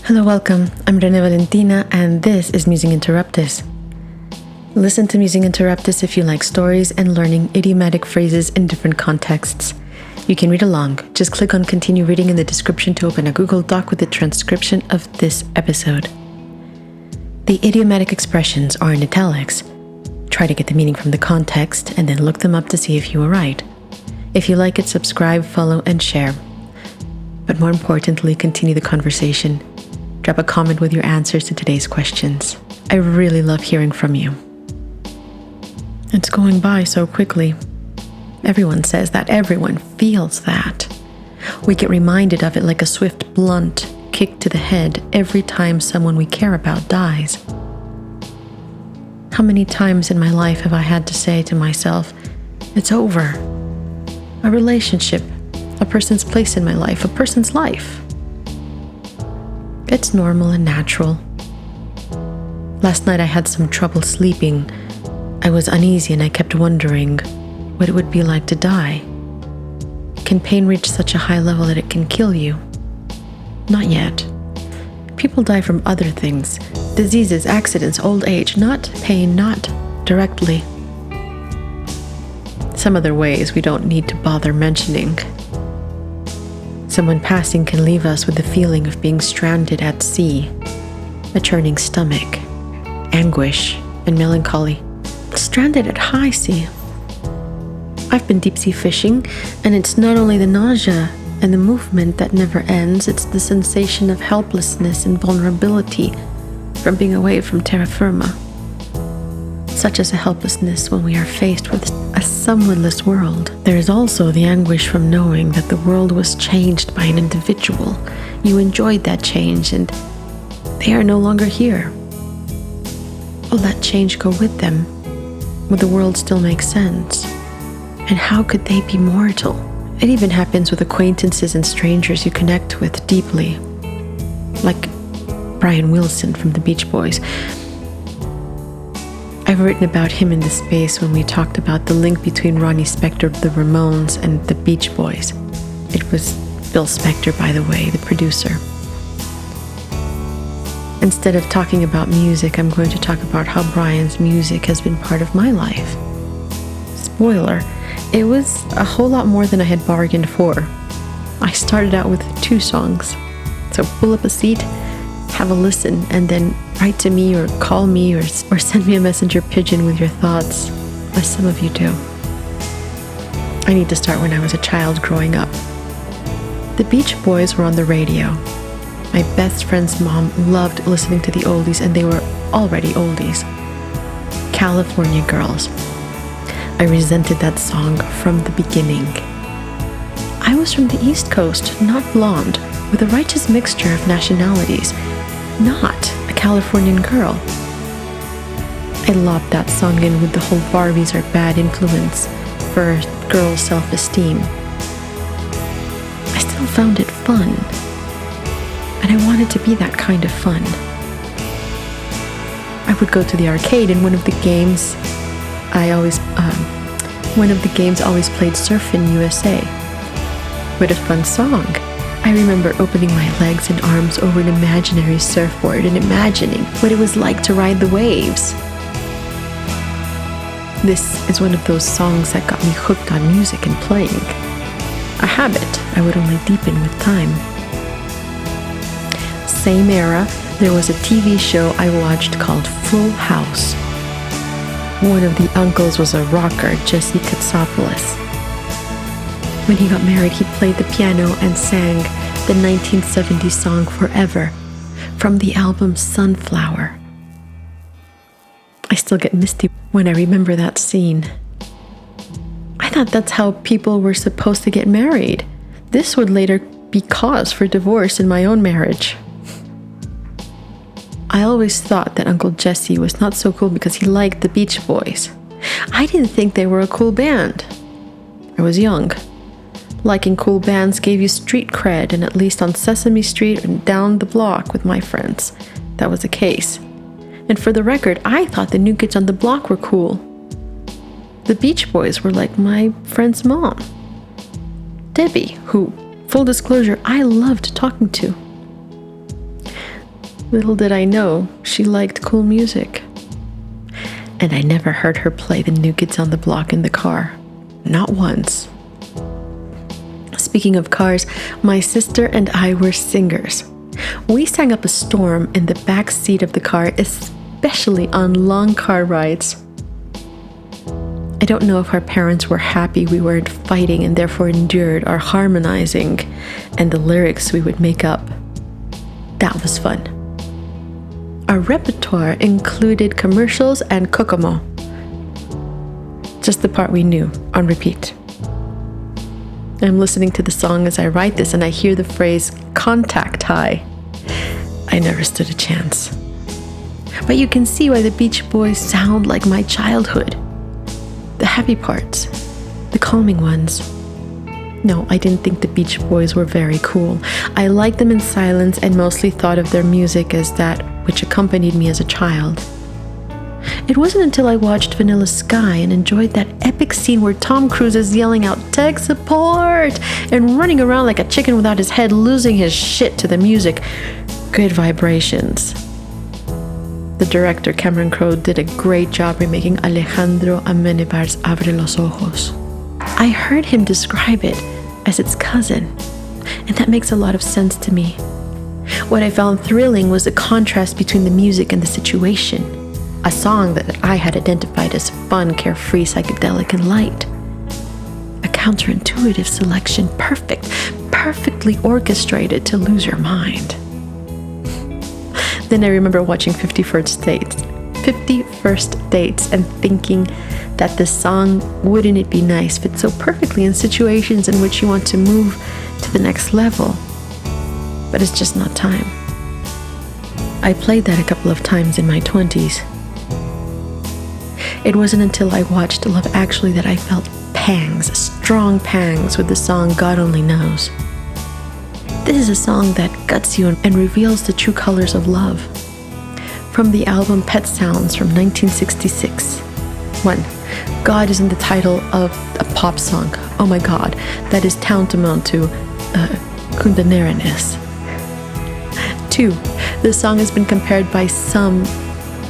Hello, welcome. I'm Rene Valentina, and this is Musing Interruptus. Listen to Musing Interruptus if you like stories and learning idiomatic phrases in different contexts. You can read along. Just click on Continue Reading in the description to open a Google Doc with the transcription of this episode. The idiomatic expressions are in italics. Try to get the meaning from the context and then look them up to see if you were right. If you like it, subscribe, follow, and share. But more importantly, continue the conversation. Drop a comment with your answers to today's questions. I really love hearing from you. It's going by so quickly. Everyone says that. Everyone feels that. We get reminded of it like a swift, blunt kick to the head every time someone we care about dies. How many times in my life have I had to say to myself, it's over. A relationship, a person's place in my life, a person's life. It's normal and natural. Last night I had some trouble sleeping. I was uneasy and I kept wondering what it would be like to die. Can pain reach such a high level that it can kill you? Not yet. People die from other things, diseases, accidents, old age, not pain, not directly. Some other ways we don't need to bother mentioning. Someone passing can leave us with the feeling of being stranded at sea, a churning stomach, anguish, and melancholy. Stranded at high sea. I've been deep sea fishing, and it's not only the nausea and the movement that never ends, it's the sensation of helplessness and vulnerability from being away from terra firma. Such as a helplessness when we are faced with a someoneless world. There is also the anguish from knowing that the world was changed by an individual. You enjoyed that change and they are no longer here. Will that change go with them? Will the world still make sense? And how could they be mortal? It even happens with acquaintances and strangers you connect with deeply. Like Brian Wilson from the Beach Boys. I've written about him in the space when we talked about the link between Ronnie Spector of the Ramones and the Beach Boys. It was Bill Spector, by the way, the producer. Instead of talking about music, I'm going to talk about how Brian's music has been part of my life. Spoiler, it was a whole lot more than I had bargained for. I started out with 2 songs. So pull up a seat, have a listen, and then write to me or call me or send me a messenger pigeon with your thoughts, as some of you do. I need to start when I was a child growing up. The Beach Boys were on the radio. My best friend's mom loved listening to the oldies, and they were already oldies. California Girls. I resented that song from the beginning. I was from the East Coast, not blonde, with a righteous mixture of nationalities, not a Californian girl. I lobbed that song in with the whole Barbies are bad influence for girl self-esteem. I still found it fun, and I wanted to be that kind of fun. I would go to the arcade, and one of the games always played Surfin' USA. What a fun song. I remember opening my legs and arms over an imaginary surfboard and imagining what it was like to ride the waves. This is one of those songs that got me hooked on music and playing. A habit I would only deepen with time. Same era, there was a TV show I watched called Full House. One of the uncles was a rocker, Jesse Katsopoulos. When he got married, he played the piano and sang the 1970s song Forever from the album Sunflower. I still get misty when I remember that scene. I thought that's how people were supposed to get married. This would later be cause for divorce in my own marriage. I always thought that Uncle Jesse was not so cool because he liked the Beach Boys. I didn't think they were a cool band. I was young. Liking cool bands gave you street cred, and at least on Sesame Street and down the block with my friends, that was the case. And for the record, I thought the New Kids on the Block were cool. The Beach Boys were like my friend's mom, Debbie, who, full disclosure, I loved talking to. Little did I know she liked cool music. And I never heard her play the New Kids on the Block in the car. Not once. Speaking of cars, my sister and I were singers. We sang up a storm in the back seat of the car, especially on long car rides. I don't know if our parents were happy we weren't fighting and therefore endured our harmonizing and the lyrics we would make up. That was fun. Our repertoire included commercials and Kokomo. Just the part we knew, on repeat. I'm listening to the song as I write this and I hear the phrase contact high. I never stood a chance. But you can see why the Beach Boys sound like my childhood. The happy parts, the calming ones. No, I didn't think the Beach Boys were very cool. I liked them in silence and mostly thought of their music as that which accompanied me as a child. It wasn't until I watched Vanilla Sky and enjoyed that epic scene where Tom Cruise is yelling out tech support and running around like a chicken without his head, losing his shit to the music. Good vibrations. The director, Cameron Crowe, did a great job remaking Alejandro Amenábar's Abre los Ojos. I heard him describe it as its cousin, and that makes a lot of sense to me. What I found thrilling was the contrast between the music and the situation. A song that I had identified as fun, carefree, psychedelic, and light. A counterintuitive selection, perfectly orchestrated to lose your mind. Then I remember watching 50 First Dates and thinking that this song, Wouldn't It Be Nice, fits so perfectly in situations in which you want to move to the next level. But it's just not time. I played that a couple of times in my 20s. It wasn't until I watched Love Actually that I felt pangs, strong pangs with the song God Only Knows. This is a song that guts you and reveals the true colors of love. From the album Pet Sounds from 1966. 1. God is in the title of a pop song. Oh my God, that is tantamount to kundaneranis. 2. The song has been compared by some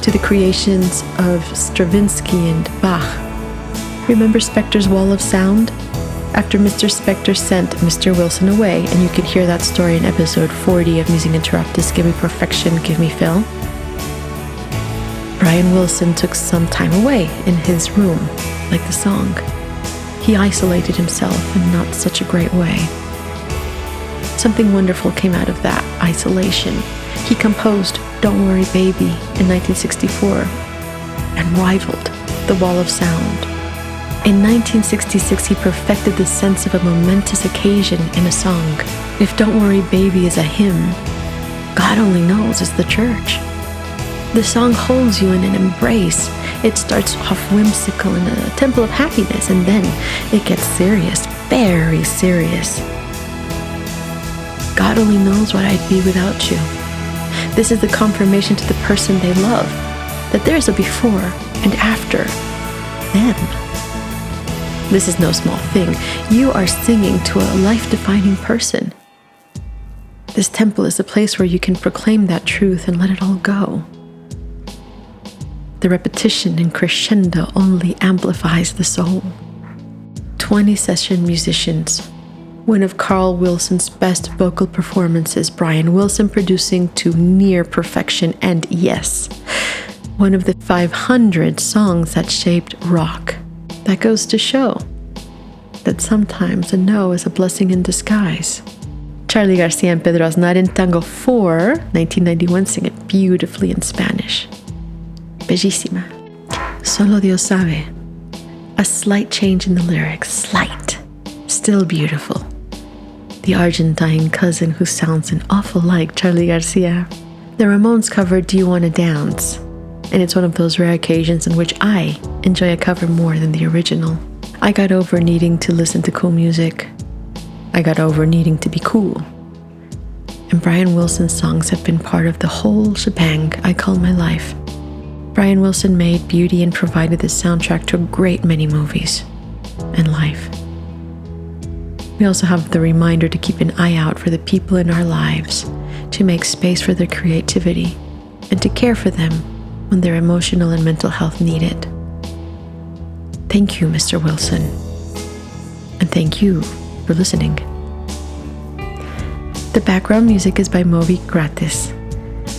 to the creations of Stravinsky and Bach. Remember Spector's Wall of Sound? After Mr. Spector sent Mr. Wilson away, and you could hear that story in episode 40 of Music Interruptus, Give Me Perfection, Give Me Fill, Brian Wilson took some time away in his room, like the song. He isolated himself in not such a great way. Something wonderful came out of that isolation. He composed Don't Worry Baby in 1964 and rivaled The Wall of Sound. In 1966, he perfected the sense of a momentous occasion in a song. If Don't Worry Baby is a hymn, God Only Knows is the church. The song holds you in an embrace. It starts off whimsical in a temple of happiness, and then it gets serious, very serious. God only knows what I'd be without you. This is the confirmation to the person they love, that there's a before and after them. This is no small thing. You are singing to a life-defining person. This temple is a place where you can proclaim that truth and let it all go. The repetition and crescendo only amplifies the soul. 20 session musicians. One of Carl Wilson's best vocal performances, Brian Wilson producing to near perfection, and yes, one of the 500 songs that shaped rock. That goes to show that sometimes a no is a blessing in disguise. Charly Garcia and Pedro Aznar in Tango 4, 1991, sing it beautifully in Spanish. Bellísima. Solo Dios sabe. A slight change in the lyrics, slight, still beautiful. The Argentine cousin who sounds an awful like Charly Garcia. The Ramones covered Do You Wanna Dance? And it's one of those rare occasions in which I enjoy a cover more than the original. I got over needing to listen to cool music. I got over needing to be cool. And Brian Wilson's songs have been part of the whole shebang I call my life. Brian Wilson made beauty and provided the soundtrack to a great many movies and life. We also have the reminder to keep an eye out for the people in our lives, to make space for their creativity and to care for them when their emotional and mental health need it. Thank you, Mr. Wilson. And thank you for listening. The background music is by Moby Gratis.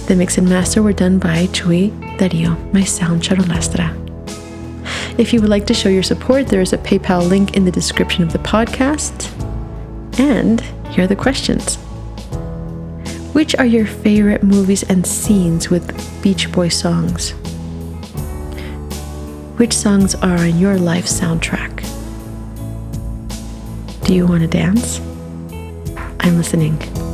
The mix and master were done by Chuy Dario, my sound charolastra. If you would like to show your support, there is a PayPal link in the description of the podcast. And here are the questions. Which are your favorite movies and scenes with Beach Boy songs? Which songs are on your life soundtrack? Do you want to dance? I'm listening.